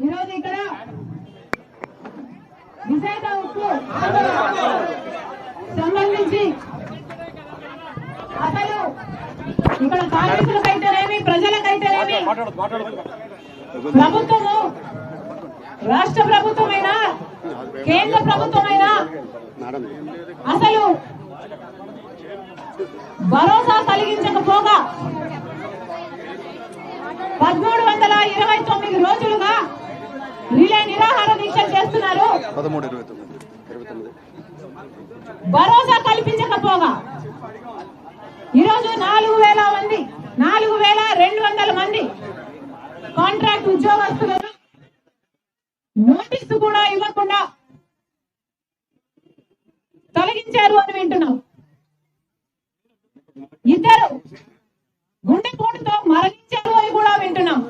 ఈరోజు ఇక్కడ విశాఖ ఉక్కు సంబంధించి అసలు ఇక్కడ కార్మికులకైతేనేమి ప్రజలకైతేనేమి ప్రభుత్వము రాష్ట్ర ప్రభుత్వమైనా కేంద్ర ప్రభుత్వమైనా అసలు భరోసా కలిగించకపోగా 1329 రోజులుగా రిలే నిరాహార దీక్షలు చేస్తున్నారు. భరోసా కల్పించకపోగా ఈరోజు 4200 మంది కాంట్రాక్ట్ ఉద్యోగస్తులను నోటీసు కూడా ఇవ్వకుండా తొలగించారు అని వింటున్నాం. ఇద్దరు గుండెపోటుతో మరణించారు అని కూడా వింటున్నాం.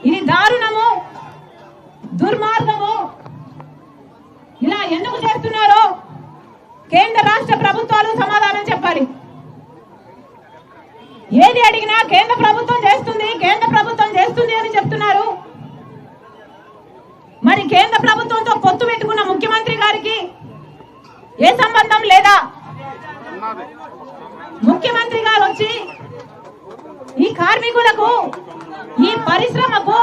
ఇది దారుణము, దుర్మార్గము. ఇలా ఎందుకు చేస్తున్నారో కేంద్ర రాష్ట్ర ప్రభుత్వాలు సమాధానం చెప్పాలి. ఏది అడిగినా కేంద్ర ప్రభుత్వం చేస్తుంది, కేంద్ర ప్రభుత్వం చేస్తుంది అని చెప్తున్నారు. మరి కేంద్ర ప్రభుత్వంతో పొత్తు పెట్టుకున్న ముఖ్యమంత్రి గారికి ఏ సంబంధం లేదా? ముఖ్యమంత్రి గారు వచ్చి ఈ కార్మికులకు, ఈ పరిశ్రమకు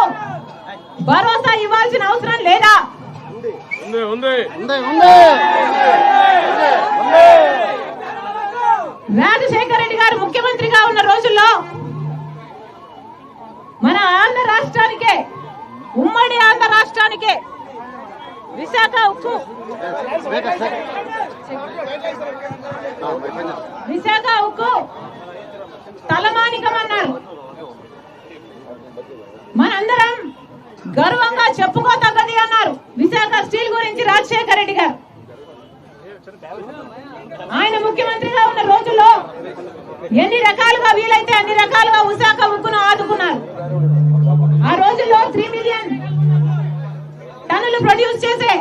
భరోసా ఇవ్వాల్సిన అవసరం లేదా? రాజశేఖర రెడ్డి గారు ముఖ్యమంత్రిగా ఉన్న రోజుల్లో మన ఆంధ్ర రాష్ట్రానికే, ఉమ్మడి ఆంధ్ర రాష్ట్రానికే విశాఖ ఉక్కు తలమానికమన్నారు. మనందరం గర్వంగా చెప్పుకోతగ్గది అన్నారు విశాఖ స్టీల్ గురించి రాజశేఖర రెడ్డి గారు. ఆయన ముఖ్యమంత్రిగా ఉన్న రోజుల్లో ఎన్ని రకాలుగా వీలైతే అన్ని రకాలుగా విశాఖ ఉక్కును ఆదుకున్నారు. ఆ రోజుల్లో 3 మిలియన్ టన్నులు ప్రొడ్యూస్ చేసే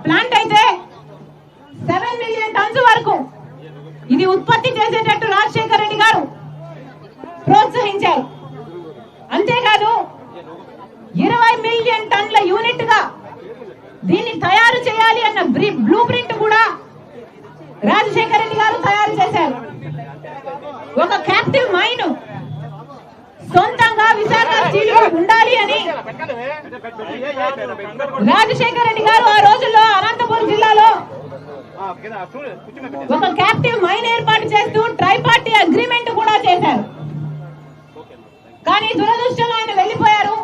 ప్లాంట్ అయితే 7 మిలియన్ టన్స్ వరకు ఇది ఉత్పత్తి చేసేటట్టు రాజశేఖర రెడ్డి గారు ప్రోత్సహించారు. అంతేకాదు 20 మిలియన్ టన్నుల యూనిట్ గా దీన్ని తయారు చేయాలి అన్న బ్లూ ప్రింట్ కూడా రాజశేఖర రెడ్డి గారు తయారు చేశారు. ఒక క్యాప్టివ్ మైన్ సొంతంగా విశాఖ స్టీల్ ఉండాలి అని రాజశేఖర రెడ్డి గారు ఆ రోజుల్లో అనంతపురం జిల్లాలో ఒక క్యాప్టివ్ మైన్ ఏర్పాటు చేస్తూ ట్రైపార్టీ అగ్రిమెంట్ కూడా చేశారు. కానీ దురదృష్టంగా ఆయన వెళ్లిపోయారు.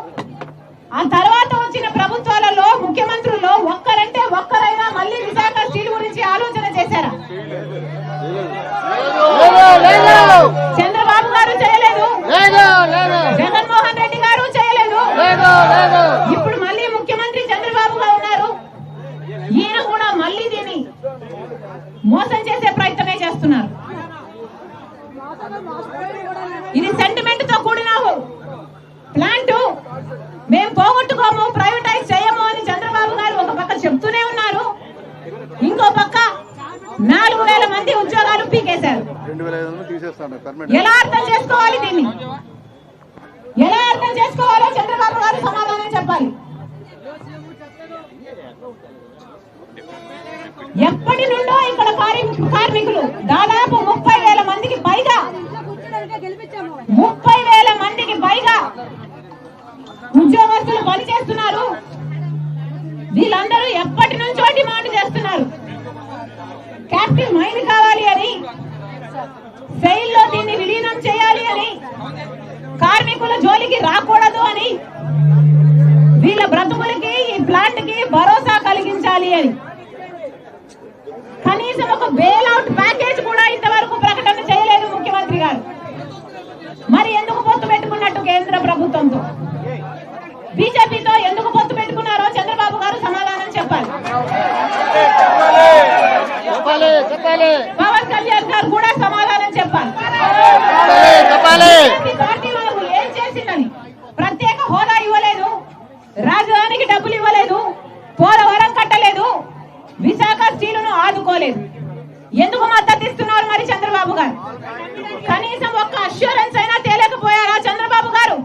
ఆ తర్వాత వచ్చిన ప్రభుత్వాలలో ముఖ్యమంత్రుల్లో ఒక్కరంటే ఒక్కరైనా మళ్ళీ విశాఖ స్టీల్ గురించి ఆలోచన చేశారా? చంద్రబాబు గారు చేయలేదు, జగన్మోహన్ రెడ్డి గారు చేయలేదు. ఇప్పుడు మళ్ళీ ముఖ్యమంత్రి చంద్రబాబు గారు ఉన్నారు. ఈయన కూడా మళ్ళీ దీన్ని మోసం చేసే ప్రయత్నమే చేస్తున్నారు. ఇది సెంటిమెంట్ తో కూడిన ప్లాంట్. మేము పోగొట్టుకోము, ప్రైవేటైజ్ చేయము అని చంద్రబాబు గారు ఒక పక్క చెప్తూనే ఉన్నారు. ఇంకో పక్క 4000 మంది ఉద్యోగాలు పీకేశారు. ఎలా అర్థం చేసుకోవాలి దీన్ని? ఎలా అర్థం చేసుకోవాలో చంద్రబాబు గారు సమాధానం చెప్పాలి. ఎప్పటి నుండో ఇక్కడ కార్మికులు దాదాపు 30,000 మందికి పైగా 30,000 మందికి పైగా ఉద్యోగస్తులు పనిచేస్తున్నారు. వీళ్ళందరూ ఎప్పటి నుంచో డిమాండ్ చేస్తున్నారు. క్యాప్టివ్ మైన్ కావాలి అని, సెయిల్ లో దీన్ని విలీనం చేయాలి అని, కార్మికుల జోలికి రాకూడదు అని, వీళ్ళ బ్రతుకులకి ఈ ప్లాంట్ కి భరోసా కలిగించాలి అని. కనీసం ఒక బెయిల్అవుట్ ప్యాకేజ్ కూడా ఇంతవరకు ప్రకటన చేయలేదు ముఖ్యమంత్రి గారు. మరి ఎందుకు పొత్తు పెట్టుకున్నట్టు కేంద్ర ప్రభుత్వంతో, బీజేపీతో ఎందుకు పొత్తు పెట్టుకున్నారో చంద్రబాబు గారు సమాధానం చెప్పాలి. పవన్ కళ్యాణ్ గారు కూడా సమాధానం చెప్పాలి. పార్టీ వాళ్ళకు ఏం చేసిందని? ప్రత్యేక హోదా ఇవ్వలేదు, రాజధానికి డబ్బులు ఇవ్వలేదు, పోలవరం కట్టలేదు, విశాఖ స్టీలును ఆదుకోలేదు. ఎందుకు మద్దతు ఇస్తున్నారు మరి చంద్రబాబు గారు? కనీసం ఒక్క అష్యూరెన్స్ అయినా తేలేకపోయారా చంద్రబాబు గారు?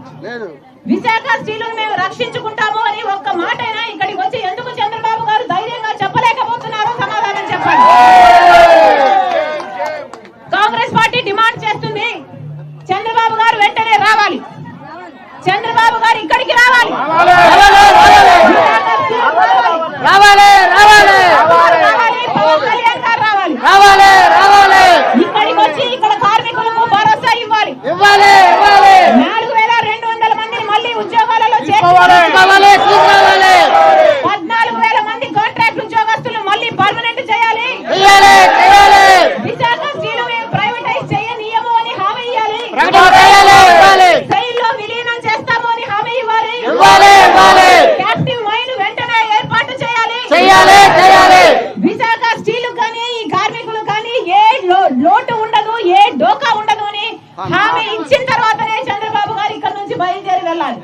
విశాఖ స్టీలును మేము రక్షించుకుంటాము అని ఒక్క మాటైనా ఇక్కడికి వచ్చి ఎందుకు చంద్రబాబు గారు ధైర్యంగా చెప్పలేకపోతున్నారో సమాధానం చెప్పండి. కాంగ్రెస్ పార్టీ డిమాండ్ చేస్తుంది, చంద్రబాబు గారు వెంటనే రావాలి, చంద్రబాబు గారు ఇక్కడికి రావాలి, పవన్ కళ్యాణ్ గారు రావాలి, ఇక్కడికి వచ్చి ఇక్కడ కార్మికులకు భరోసా ఇవ్వాలి. 4200 మందిని మళ్ళీ ఉద్యోగాలలో చేర్చుకోవాలి. 14,000 మంది కాంట్రాక్ట్ ఉద్యోగస్తులు మళ్ళీ పర్మనెంట్ చేయాలి. విశాఖ స్టీలు ప్రైవేటైజ్ చేయనీయము అని హామీ ఇవ్వాలి. రైల్లో విలీనం చేస్తాము అని హామీ ఇవ్వాలి. క్యాప్టివ్ మైన్ వెంటనే ఏర్పాటు చేయాలి. విశాఖ స్టీలు కానీ ఈ కార్మికులు కానీ ఏ లోటు ఉండదు, ఏ డోకా ఉండదు అని హామీ ఇచ్చిన తర్వాతనే చంద్రబాబు గారు ఇక్కడ నుంచి బయలుదేరి వెళ్ళాలి.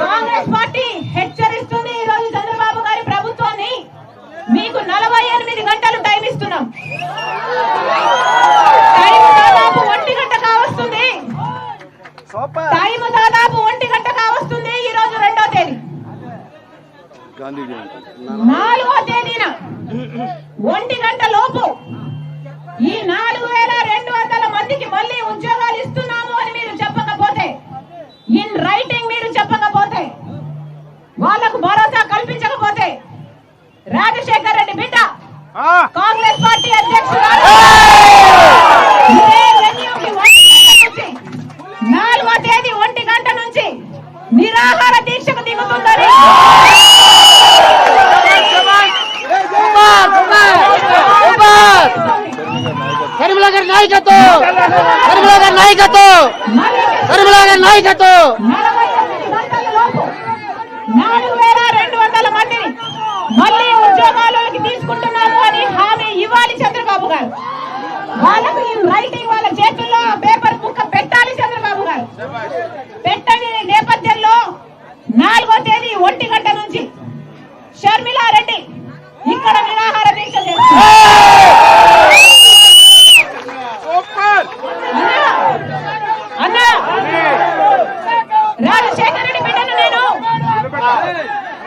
కాంగ్రెస్ పార్టీ హెచ్చరిస్తుంది ఈ రోజు చంద్రబాబు గారి ప్రభుత్వాన్ని, మీకు 48 గంటలు టైం ఇస్తున్నాం. టైం దాదాపు 1 గంట కావస్తుంది. ఈ రోజు 2వ తేదీ, 4వ తేదీన 1 గంట లోపు ఈ 4200 మందికి మళ్ళీ ఉద్యోగాలు ఇస్తున్నాము అని మీరు చెప్పకపోతే, ఇన్ రైటింగ్ మీరు చెప్పకపోతే, వాళ్లకు భరోసా కల్పించకపోతే, రాజశేఖర్ రెడ్డి బిడ్డ కాంగ్రెస్ పార్టీ అధ్యక్షురాలు 4వ తేదీ 1 గంట నుంచి నిరాహార దీక్షకు దిగుతుందని నాయకత్వం 4200 మందిని మళ్ళీ ఉద్యోగాలలోకి తీసుకుంటున్నాము అని హామీ ఇవ్వాలి చంద్రబాబు గారు. వాళ్ళకు ఈ రైటింగ్ వాళ్ళ చేతుల్లో పేపర్ ముక్క పెట్టాలి చంద్రబాబు గారు. పెట్టని నేపథ్యంలో 4వ తేదీ 1 గంట నుంచి షర్మిలారెడ్డి ఇక్కడ నిరాహార దీక్ష చేస్తారు. రాజశేఖర రెడ్డి బిడ్డను నేను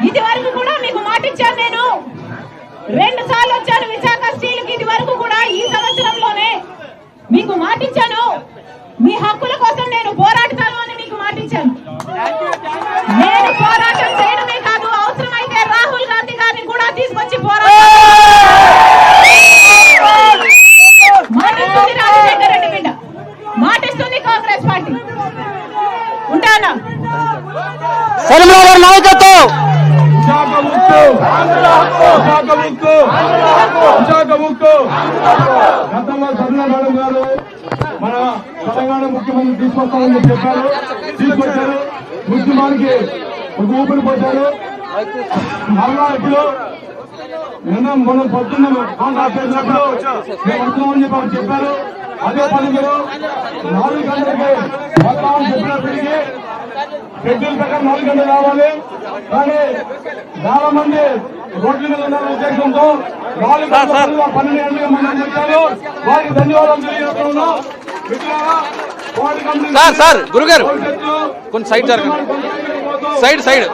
ఇది వరకు కూడా మీకు మాటిచ్చాను. నేను 2 సార్లు వచ్చాను విశాఖ స్టీల్కి. ఇది వరకు కూడా ఈ సంవత్సరంలోనే మీకు మాటిచ్చాను, మీ హక్కుల కోసం నేను పోరాడతాను అని మీకు మాటిచ్చాను. నేను పోరాటం చేయడమే కాదు, అవసరమైతే రాహుల్ గాంధీ గారిని కూడా తీసుకొచ్చి మాటిస్తుంది రాజశేఖర రెడ్డి బిడ్డ, మాటిస్తుంది కాంగ్రెస్ పార్టీ. ఉంటానా నాయకత్వం గతంలో సర్మిలా మేడం గారు మన తెలంగాణ ముఖ్యమంత్రి తీసుకొస్తామని తీసుకొచ్చారు. ముఖ్యమానికి ఒక ఊపిరి పోశారు. మరలా ఇప్పుడు మొన్న పొద్దున్న కాంగ్రెస్ చేసినప్పుడు మేము వస్తున్నామని చెప్పి చెప్పారు. అదే పని మీరు 4 గంటలకి వస్తామని చెప్పినప్పటికీ షెడ్యూల్ ప్రకారం 4 గంటలు రావాలి. కానీ చాలా మంది రోడ్ల మీద ఉన్న ఉద్దేశంతో 4 గంటల 12 గంటలుగా మనం వచ్చారు. వారికి ధన్యవాదాలు తెలియజేస్తున్నాం. సార్ గురుగారు కొంచెం సైడ్ జరగండి, సైడ్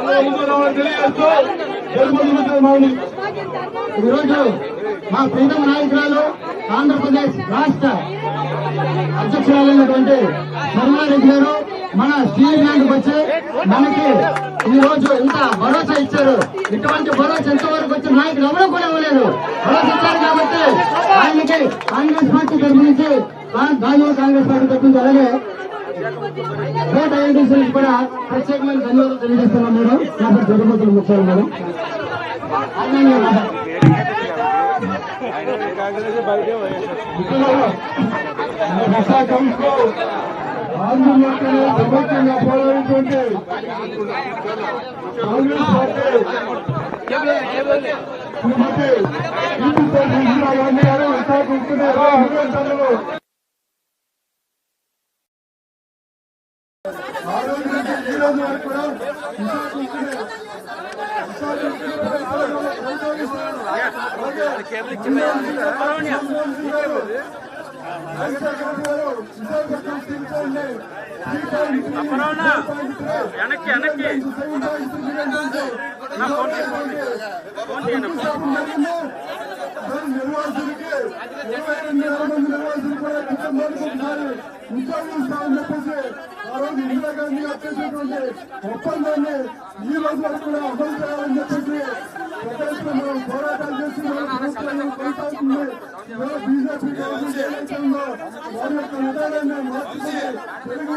ఈరోజు మా ప్రీతమ నాయకురాలు ఆంధ్రప్రదేశ్ రాష్ట్ర అధ్యక్షురాలైనటువంటి శర్మారెడ్డి గారు మన స్టీల్ ప్లాంట్కి వచ్చి మనకి ఈ రోజు ఎంత భరోసా ఇచ్చారు. ఇటువంటి భరోసా ఎంతవరకు వచ్చిన నాయకులు ఎవరూ కూడా ఇవ్వలేదు. భరోసా ఇచ్చారు కాబట్టి ఆయనకి కాంగ్రెస్ పార్టీ తరఫు నుంచి కాంగ్రెస్ పార్టీ తరఫు నుంచి అలాగే కోట ఐడెంటిఫికేషన్ కూడా ప్రత్యేకమైన ధన్యవాదాలు తెలియజేస్తున్నాం. మేడం నా పేరు జగన్మోహన్ ముఖ్యాలు మేడం. విశాఖంలో ఆంధ్రప్రదేశ్లో ప్రభుత్వంగా పోరాడినటువంటి కాంగ్రెస్ పార్టీ శ్రీమతి ఇందిరా గాంధీ గారు విశాఖ ఉక్కునే ఈ రోజు వరకు కూడా నిర్వాసులకి 22 మంది నిర్వాసులు కూడా కుటుంబానికి ఒకసారి ఉద్యోగం ఇస్తామని చెప్పేసి ఆ రోజు ఇందిరాగాంధీ వచ్చేసినటువంటి ఒప్పందాన్ని ఈ రోజు వరకు కూడా అమలు చేయాలని చెప్పేసి మనం పోరాటాలు చేస్తున్నాం. కొనసాగుతుంది. బీజేపీ గవర్నమెంట్ ఏదైతే ఉందో వారి యొక్క విధానాన్ని మార్చుకుని తెలుగు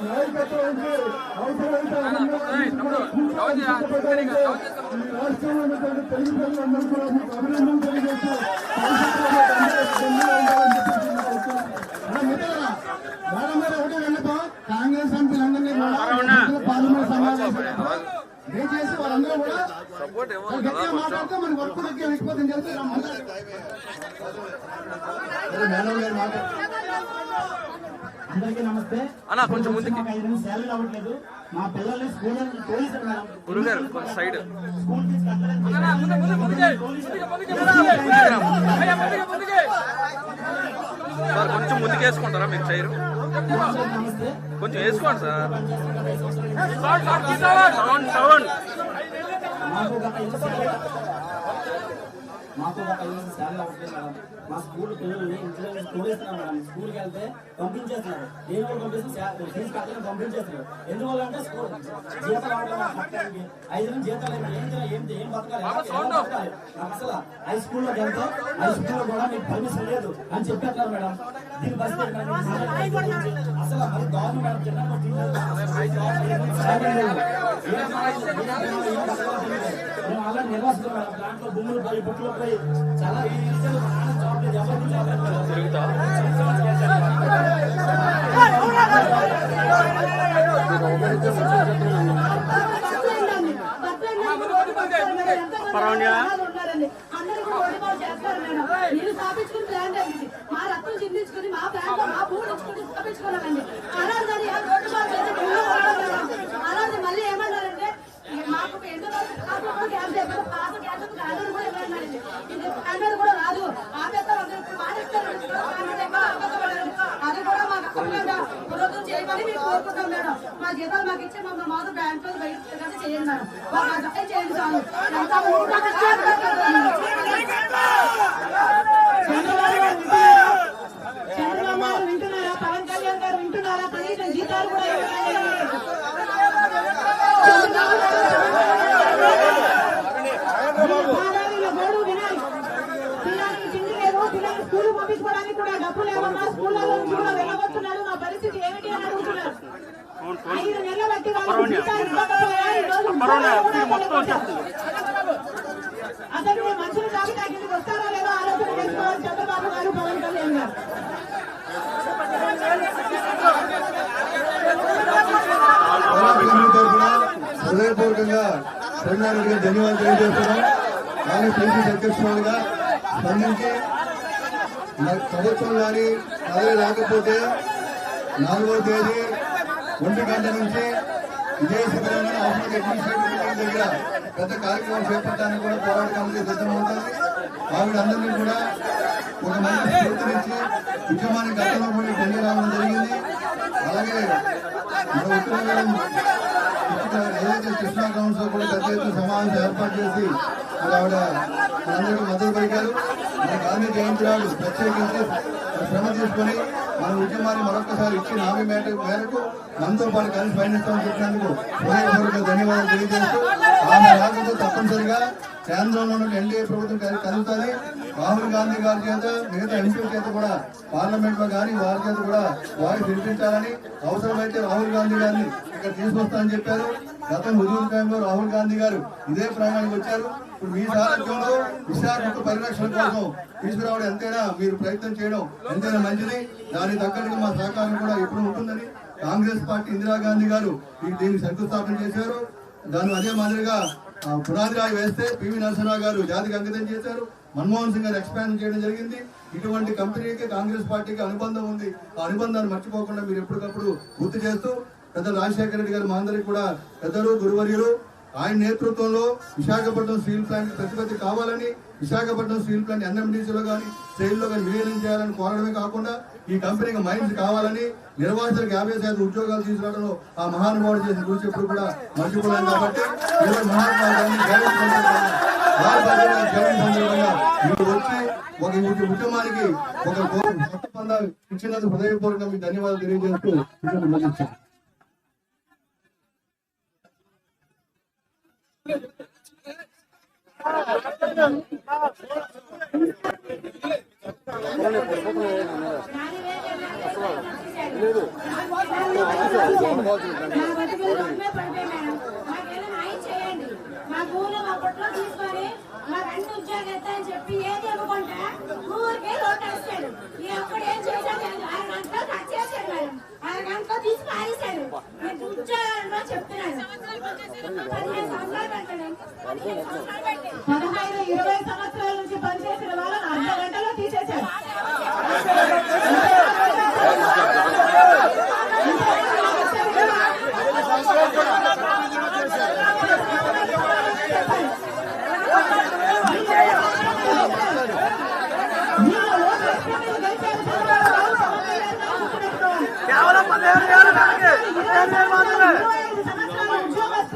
నాయకత్వం అంటే అవసరమైతే రాష్ట్రంలో ఉన్నటువంటి తెలుగు ప్రజలందరూ కూడా మీకు అభినందన తెలియజేస్తూ కాంగ్రెస్ ఎంపీలందరినీ పార్లమెంట్ సమావేశం దయచేసి వాళ్ళందరూ కూడా గట్టిగా మాట్లాడితే మన వర్క్ దగ్గర విడిపోతుంది చెప్తే మేడం గారు మాట్లాడుతున్నారు. అందరికీ నమస్తే. కొంచెం ముందుకి 5 నిమిషాలు శాలరీ అవ్వట్లేదు. మా పిల్లల్ని స్కూల్ గురుగారు సైడ్ స్కూల్ కొంచెం ముందుకు వేసుకుంటారా మీరు చైరు కొంచెం వేసుకోండి సార్. మాకు ఒక 5 నిమిషాలు శాలరీ అవ్వట్లేదు మేడం. మా స్కూల్ పిల్లల్ని ఇంట్లో తోలేస్తున్నారు మేడం. స్కూల్కి వెళ్తే పంపించేస్తున్నారు. దేని కూడా పంపిస్తే ఫీజు కట్టని పంపించేస్తున్నారు. ఎందువల్ల అంటే స్కూల్ జీతాలు అవ్వడానికి 5 నుంచి జీతాలు ఏం బతకాలి నాకు అసలు హై స్కూల్లోకి వెళ్తే హై స్కూల్లో కూడా మీకు పర్మిషన్ లేదు అని చెప్పేస్తున్నారు మేడం. దీని పరిస్థితి అసలు మరి గవర్నమెంట్ మేము అలా నిర్వాసిస్తున్నాం మేడం. దాంట్లో భూములు పోయి బుట్లు పోయి చాలా జాబ్ లేదు. ఎవరికి జాబ్ స్థాపించుకుని ప్లాన్ జరిగింది. మా రక్తం చిందించుకుని మా ప్లాన్ మా భూములు ఇచ్చుకుని స్థాపించుకున్నామండి. అలాగే మళ్ళీ ఏమన్నారంటే మాకు ఎందుకు కూడా రాదు అది కూడా మాకు చేయమని మేము కోరుకుంటాం మేడం. మా జీతాలు మాకు ఇచ్చి మమ్మల్ని మాత్రం బ్యాంక్ లో బయట చేయండి మేడం. మాకు చేయండి చాలు. చంద్రబాబు గారు వింటున్నారా? పవన్ కళ్యాణ్ గారు వింటున్నారా? కనీసం జీతాలు కూడా పిల్లలకి తిండి లేదు. పిల్లల్ని స్కూల్ పంపించుకోవడానికి కూడా డబ్బులు ఏమన్నా స్కూళ్ళలో నుంచి కూడా వెళ్ళబోతున్నాడు. మా పరిస్థితి ఏమిటి అని అడుగుతున్నారు. 5 నెలలు బట్టి వాళ్ళు జీతాలు ఇవ్వకపోయా ఈరోజు అసలు మేము మనుషులు జాబితా కిందకి వస్తారో లేదో ఆలోచన చేసుకోవాలి చంద్రబాబు గారు, పవన్ కళ్యాణ్ గారు. హృదయపూర్వకంగా రంగారెడ్డిగా ధన్యవాదాలు తెలియజేస్తున్నాం. కానీ పిసిసి అధ్యక్షులుగా స్పందించి ప్రభుత్వం కానీ అదే రాకపోతే 4వ తేదీ 1 గంట నుంచి ఇదే శిబిరంలో అవసరం అడ్మినిస్ట్రేటివ్ దగ్గర పెద్ద కార్యక్రమం చేపట్టడానికి కూడా పోరాట కమిటీ సిద్ధమవుతుంది. ఆవిడందరినీ కూడా ఒక మంచి స్ఫూర్తినిచ్చి ఉద్యమానికి గతంలో కూడా ఢిల్లీ రావడం జరిగింది. అలాగే మన ఉత్తరాఖండ్ ఏదైతే కృష్ణా గ్రౌండ్స్ లో కూడా పెద్ద ఎత్తున సమావేశం ఏర్పాటు చేసి ఆవిడ మనందరికీ మద్దతు పలికారు. మన గాంధీ జయంతి నాడు ప్రత్యేకించి శ్రమ తీసుకొని మన ఉద్యమాన్ని మరొకసారి ఇచ్చిన హామీ మేరకు మనతో పాటు కలిసి పయనిస్తామని చెప్పినందుకు హృదయపూర్వక ధన్యవాదాలు తెలియజేస్తూ ఆమె రాకతో తప్పనిసరిగా కేంద్రంలో ఉన్న ఎన్డీఏ ప్రభుత్వం కలుగుతుంది. రాహుల్ గాంధీ గారి చేత మిగతా ఎంపీల చేత కూడా పార్లమెంట్ లో కానీ వారి చేత కూడా వాయిస్ వినిపించాలని, అవసరమైతే రాహుల్ గాంధీ గారిని ఇక్కడ తీసుకొస్తానని చెప్పారు. గతం హుజూర్ టైంలో రాహుల్ గాంధీ గారు ఇదే ప్రయాణానికి వచ్చారు. ఇప్పుడు మీ సారథ్యంలో విశాఖ పరిరక్షణ కోసం తీసుకురావడం ఎంతైనా మీరు ప్రయత్నం చేయడం ఎంతైనా మంచిది. దానికి తగ్గట్టుగా మా సహకారం కూడా ఎప్పుడు ఉంటుందని కాంగ్రెస్ పార్టీ ఇందిరాగాంధీ గారు దీనికి శంకుస్థాపన చేశారు. దాన్ని అదే మాదిరిగా పునాది రాయి వేస్తే పివి నరసింహరావు గారు జాతికి అంకితం చేశారు. మన్మోహన్ సింగ్ గారు ఎక్స్పాండ్ చేయడం జరిగింది. ఇటువంటి కంపెనీకి కాంగ్రెస్ పార్టీకి అనుబంధం ఉంది. ఆ అనుబంధాన్ని మర్చిపోకుండా మీరు ఎప్పటికప్పుడు గుర్తు చేస్తూ పెద్దలు రాజశేఖర రెడ్డి గారు మా అందరికి కూడా పెద్దలు గురువర్యులు ఆయన నేతృత్వంలో విశాఖపట్నం స్టీల్ ప్లాంట్ ప్రతిపత్తి కావాలని, విశాఖపట్నం స్టీల్ ప్లాంట్ ఎన్ఎండిసిలో కానీ స్టైల్లో కానీ విలీనం చేయాలని కోరడమే కాకుండా ఈ కంపెనీకి మైన్స్ కావాలని, నిర్వాసితులకు 50% ఉద్యోగాలు తీసుకురావడంలో ఆ మహానుభావుడు చేసిన కృషి ఎప్పుడు కూడా మర్చిపోలేం. కాబట్టి మీరు వచ్చి ఒక ఉద్యమానికి ఒక కొత్త పందా ఇచ్చినందుకు హృదయపూర్వకంగా మీకు ధన్యవాదాలు తెలియజేస్తూ ముగించాను. మా భూములు మా పొట్లో తీసుకొని మా రెండు ఉద్యోగం ఎత్తాయని చెప్పి ఏది ఇవ్వకుండా ఊరికే రోడ్డు వేస్తాడు. ఈ ఒక్కడు ఏం చేశాడు? 6 గంటలు కట్ చేశాడు మేడం. 6 గంటలు తీసి పారేశాడు. నేను ఉద్యోగాల్లో చెప్తున్నాను. 15 సంవత్సరాలు పెట్టాడు. 15-20 సంవత్సరాల నుంచి పనిచేసిన వాళ్ళని అర్ధ గంటలో తీసేశారు.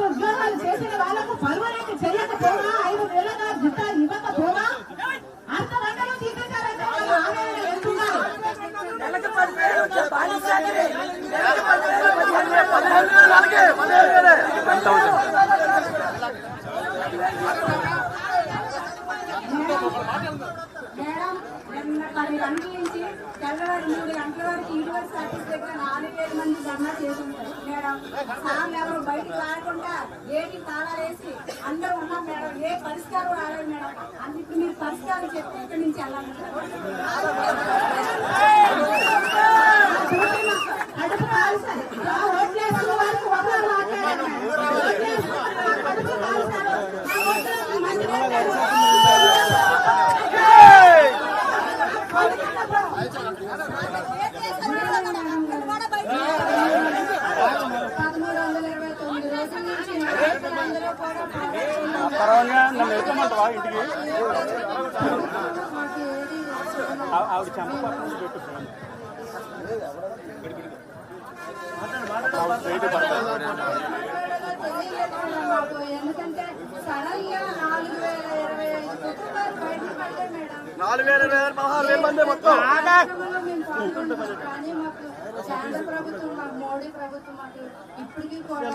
ఉద్యోగాలు చేసిన వాళ్ళకు పర్మనెంట్ చేయకపోగా 5 నెలలుగా జీతాలు ఇవ్వకపోగా అర్ధ గంటలో తీసేశారంటే వాళ్ళు ఆవేదన వెళ్తున్నారు. మేడం 10 గంటల నుంచి తెల్లవారు 3 గంటల వరకు యూనివర్సిటీ ఆఫీస్ దగ్గర 4000 మంది ధర్నా చేసుకుంటారు మేడం. సార్లు ఎవరు బయటకు రాకుండా గేటికి తాళాలేసి అందరూ ఉన్నాం మేడం. ఏ పరిష్కారం రాలేదు మేడం. అందుకు మీరు పరిష్కారం చెప్తే ఇక్కడి నుంచి వెళ్ళాలి. అడుగు కాల్సారు. ఓట్లేసిన వారికి ఒకరు మాట్లాడారు. అడుగు కాల్సారు. ఆవిడ చెంప పక్కన పెట్టు. ఎందుకంటే సడన్ గా 4025 కుటుంబాలు బయటకు పడ్డాయి మేడం. 4000 మంది మొత్తం. కానీ మాకు కేంద్ర ప్రభుత్వం, మాకు మోడీ ప్రభుత్వం మాకు ఇప్పటికీ కూడా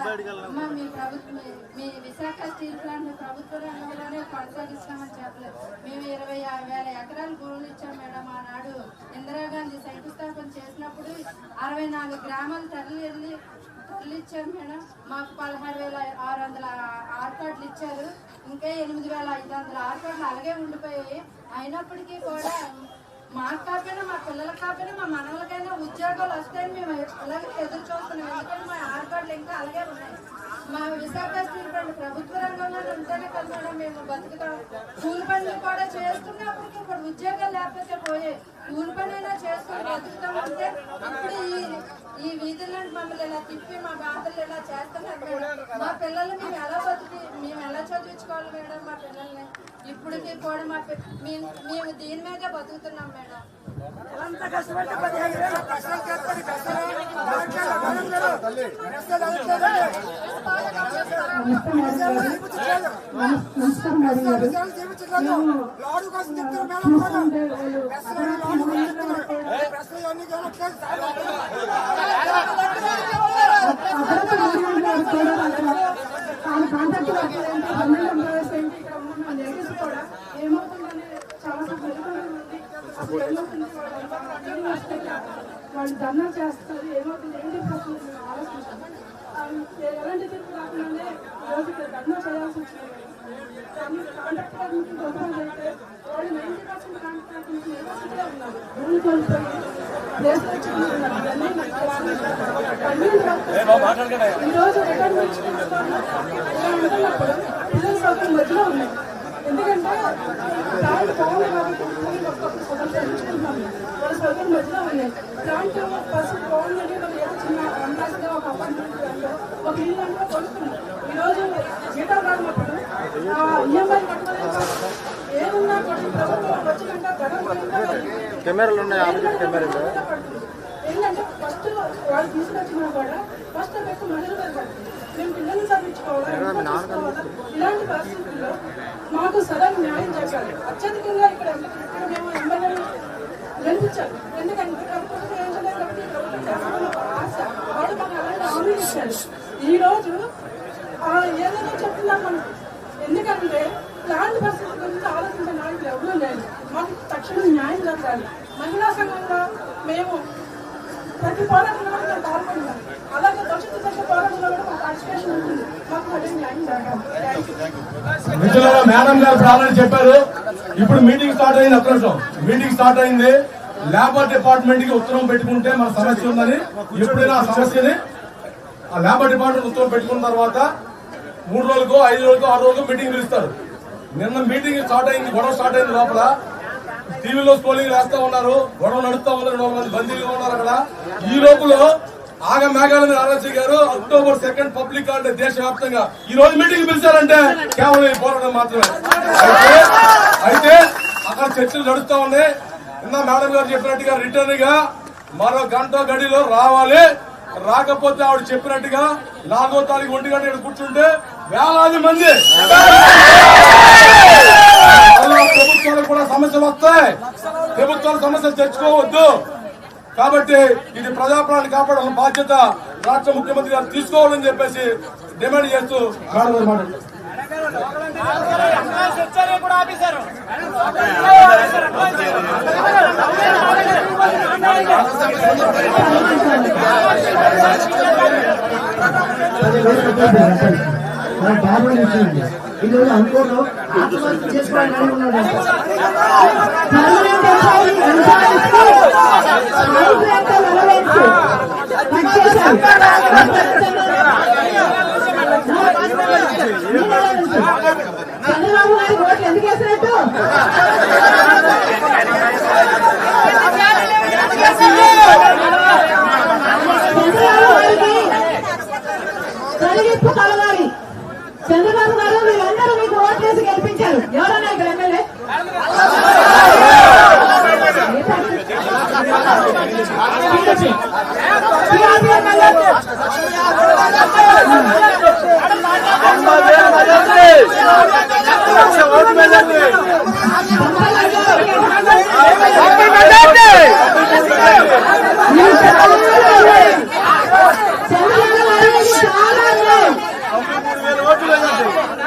మీ ప్రభుత్వం, మీ విశాఖ స్టీల్ ప్లాంట్ ప్రభుత్వ రంగంలోనే కొనసాగిస్తామని చెప్పలేదు. మేము 25,000 ఎకరాలు భూములు ఇచ్చాం మేడం. ఆనాడు ఇందిరాగాంధీ శంకుస్థాపన చేసినప్పుడు 64 గ్రామాలు తరలిచ్చారు మేడం. మాకు 16,600 ఆర్కాడ్లు ఇచ్చారు. ఇంకా 8,500 ఆర్కాడ్లు అలాగే ఉండిపోయాయి. అయినప్పటికీ కూడా మాకు కాకపోయినా, మా పిల్లలకు కాకపోయినా, మా మనవలకైనా ఉద్యోగాలు వస్తాయని మేము అలాగే ఎదురు చూస్తున్నాం. ఎందుకంటే మా ఆర్కాడ్లు ఇంకా అలాగే ఉన్నాయి. మా విశాఖ స్టీల్ ప్లాంట్ ప్రభుత్వ రంగంలో ఉంటేనే కదా మేడం మేము బతుకుతాం. కూలి పనులు కూడా చేస్తున్నప్పటికీ ఇప్పుడు ఉద్యోగాలు లేకపోతే పోయే కూలి పని అయినా చేసుకుని బతుకుతాం. అంటే ఇప్పుడు ఈ వీధులను మమ్మల్ని ఇలా తిప్పి మా బాధలు ఇలా చేస్తున్నారు మేడం. మా పిల్లలు మేము ఎలా చదివించుకోవాలి మేడం మా పిల్లల్ని? ఇప్పటికీ కూడా మేము దీని మీదే బతుకుతున్నాం మేడం. వాళ్ళు ధర్నా చేస్తారు. ఏమవుతుంది ఏంటి ఆలోచించాలి. ఎలాంటి తీర్పు రాకుండానే రోజు ధర్నా చేయాల్సి వచ్చింది. కాంట్రాక్ట్ కార్మికులు దొంగలు అయితే వాళ్ళు 90% కాంట్రాక్ట్ నిర్వహించే ఉన్నారు. భూమి కోల్పోయి ఈరోజు రిటైర్మెంట్ పిల్లల సౌకర్యం మధ్యలో ఉన్నాయి. ఎందుకంటే ప్లాంట్ బాగుంది కాబట్టి వాళ్ళ సౌకర్యం మధ్యలో ఉన్నాయి. ప్లాంట్ పరిస్థితి బాగుందంటే వాళ్ళు ఏదో చిన్న అందాజుగా ఒక అపార్ట్మెంట్ ఒక ఇల్లు అంటే కొనుక్కున్నారు. ఈరోజు జీతాలు రానప్పుడు ఈఎంఐ కట్టుకోలేదు. ఏదున్నా కూడా ప్రభుత్వం వచ్చినాక కెమెరాలు ఉన్నాయి, ఏంటంటే ఫస్ట్ వాళ్ళు తీసుకొచ్చినా కూడా ఫస్ట్ పెట్టి మహిళలు పెరగాలి. మేము పిల్లల్ని చదివించుకోవాలి, ఇలాంటి పరిస్థితుల్లో మాకు సరైన న్యాయం జరగాలి. అత్యధికంగా ఇక్కడ మేము ఎమ్మెల్యేలు గెలిపించాలి. ఎందుకంటే ప్రభుత్వం ఏం చేయలేదు కాబట్టి ప్రభుత్వం చేస్తామని ఒక ఆశ వాళ్ళు మాకు అలాంటి హామీ ఇచ్చారు. ఈరోజు ఏదైనా చెప్తున్నాం మనం. ఎందుకంటే ఇలాంటి పరిస్థితుల గురించి ఆలోచించే నాయకులు ఎవరూ లేదు. మాకు తక్షణం న్యాయం జరగాలి. మహిళా సంఘంగా మేము ప్రతి పోరాటంలో మేము పాల్గొంటాం. అలాగే భవిష్యత్తు దశ పోరాటంలో కూడా మాకు పార్టిసిపేషన్ ఉంటుంది. మాకు అదే న్యాయం జరగాలి. మిత్రులారా, మేడం గారు ఆల్రెడీ చెప్పారు. ఇప్పుడు మీటింగ్ స్టార్ట్ అయింది. ఒక్క నిమిషం, మీటింగ్ స్టార్ట్ అయింది. లేబర్ డిపార్ట్మెంట్ కి ఉత్తరం పెట్టుకుంటే మన సమస్య ఉందని, ఎప్పుడైనా ఆ సమస్యని ఆ లేబర్ డిపార్ట్మెంట్ ఉత్తరం పెట్టుకున్న తర్వాత 3 రోజులకో 5 రోజులకో 6 రోజులకో మీటింగ్ పిలుస్తారు. నిన్న మీటింగ్ స్టార్ట్ అయింది, గొడవ స్టార్ట్ అయింది. లోపల టీవీలో స్క్రోలింగ్ వేస్తా ఉన్నారు, గొడవ నడుస్తా ఉన్నారు, 2 మంది బందీలుగా ఉన్నారు అక్కడ. ఈ లోపల ఆగ మేఘాల ఆర్ఎస్సీ గారు అక్టోబర్ 2 పబ్లిక్ హాలిడే దేశవ్యాప్తంగా ఈ రోజు మీటింగ్ పిలిచారంటే కేవలం ఈ పోరాటం మాత్రమే. అయితే అక్కడ చర్చలు నడుస్తా ఉన్నాయి. నిన్న మేడం గారు చెప్పినట్టుగా రిటర్న్ గా మరో గంట గడిలో రావాలి. రాకపోతే ఆవిడ చెప్పినట్టుగా 4వ తారీఖు 1 గంట కూర్చుంటే వేలాది మంది ప్రభుత్వాలకు కూడా సమస్యలు వస్తాయి. ప్రభుత్వాల సమస్యలు తెచ్చుకోవద్దు. కాబట్టి ఇది ప్రజాప్రాణాన్ని కాపాడాలని బాధ్యత రాష్ట్ర ముఖ్యమంత్రి గారు తీసుకోవాలని చెప్పేసి డిమాండ్ చేస్తూ మాట్లాడుతున్నారు. ఇది అనుకోను ఆత్మహత్య చేసుకోవాలని ఉన్నాడు. చంద్రబాబు గారి ఓట్లు ఎందుకు వేసినట్టు కలిగిప్పు కలగాలి. చంద్రబాబు గారు వీళ్ళందరూ మీకు ఓట్లేసి గెలిపించారు. ఎవరన్నా ఇక్కడ ఎమ్మెల్యే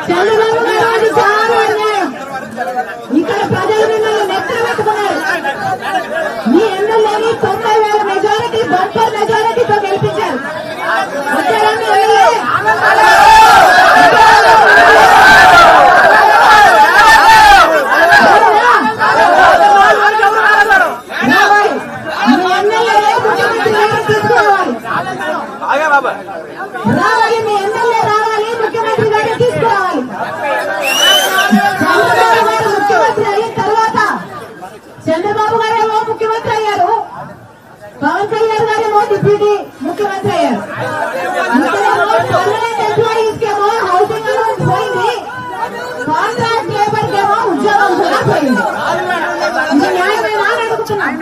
చంద్రబాబు గారు చాలా అన్యాయం. ఇక్కడ ప్రజలు మిమ్మల్ని నెత్తర పెట్టుకున్నారు. మీ ఎమ్మెల్యేని 90,000 మెజారిటీ బంపర్ మెజారిటీతో గెలిపించారు. రావాలి, మీ ఎమ్మెల్యే రావాలి, ముఖ్యమంత్రి గారు తీసుకురావాలి. చంద్రబాబు గారు ముఖ్యమంత్రి అయిన తర్వాత చంద్రబాబు గారేమో ముఖ్యమంత్రి అయ్యారు, పవన్ కళ్యాణ్ గారేమో డిప్యూటీ ముఖ్యమంత్రి అయ్యారు. పర్మనెంట్ ఎంప్లాయీస్ కేమో హౌసింగ్ అలౌన్స్ పోయింది, కాంట్రాక్ట్ లేబర్ కేమో ఉద్యోగం కూడా పోయింది. న్యాయమేనా అని అడుగుతున్నాం.